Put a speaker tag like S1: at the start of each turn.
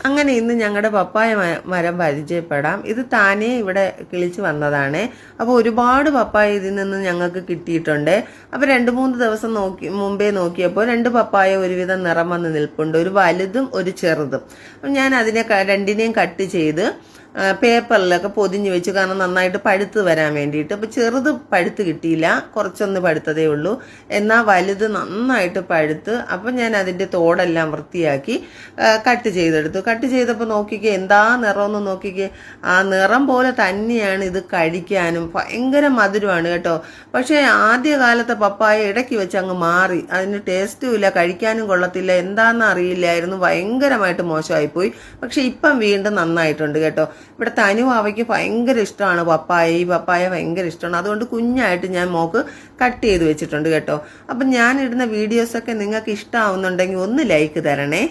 S1: അങ്ങനെ ഇന്ന് ഞങ്ങളുടെ പപ്പായ മരം പരിചയപ്പെടാം. ഇത് താനേ ഇവിടെ കിളിച്ച് വന്നതാണ്. അപ്പോൾ ഒരുപാട് പപ്പായ ഇതിൽ നിന്ന് ഞങ്ങൾക്ക് കിട്ടിയിട്ടുണ്ട്. അപ്പോൾ 2-3 ദിവസം മുമ്പേ നോക്കിയപ്പോൾ 2 പപ്പായ ഒരുവിധം നിറം വന്ന് നിൽപ്പുണ്ട്, ഒരു വലുതും ഒരു ചെറുതും. അപ്പം ഞാൻ അതിനെ രണ്ടിനെയും കട്ട് ചെയ്ത് പേപ്പറിലൊക്കെ പൊതിഞ്ഞ് വെച്ചു, കാരണം നന്നായിട്ട് പഴുത്ത് വരാൻ വേണ്ടിയിട്ട്. അപ്പോൾ ചെറുത് പഴുത്ത് കിട്ടിയില്ല, കുറച്ചൊന്ന് പഴുത്തതേ ഉള്ളൂ. എന്നാൽ വലുത് നന്നായിട്ട് പഴുത്ത്. അപ്പം ഞാൻ അതിൻ്റെ തോടെല്ലാം വൃത്തിയാക്കി കട്ട് ചെയ്തെടുത്തു. കട്ട് ചെയ്തപ്പോൾ നോക്കിക്കേ, എന്താ നിറമൊന്ന് നോക്കിക്കേ. ആ നിറം പോലെ തന്നെയാണ് ഇത് കഴിക്കാനും. ഭയങ്കര മധുരമാണ് കേട്ടോ. പക്ഷേ ആദ്യകാലത്തെ പപ്പായ ഇടയ്ക്ക് വെച്ച് അങ്ങ് മാറി, അതിന് ടേസ്റ്റും ഇല്ല, കഴിക്കാനും കൊള്ളത്തില്ല, എന്താണെന്ന് അറിയില്ലായിരുന്നു, ഭയങ്കരമായിട്ട് മോശമായിപ്പോയി. പക്ഷെ ഇപ്പം വീണ്ടും നന്നായിട്ടുണ്ട് കേട്ടോ. ഇവിടെ തനുവാവയ്ക്ക് ഭയങ്കര ഇഷ്ടമാണ് പപ്പായ, ഈ പപ്പായ ഭയങ്കര ഇഷ്ടമാണ്. അതുകൊണ്ട് കുഞ്ഞായിട്ട് ഞാൻ മോക്ക് കട്ട് ചെയ്ത് വെച്ചിട്ടുണ്ട് കേട്ടോ. അപ്പം ഞാനിടുന്ന വീഡിയോസൊക്കെ നിങ്ങൾക്ക് ഇഷ്ടമാവുന്നുണ്ടെങ്കിൽ ഒന്ന് ലൈക്ക് തരണേ.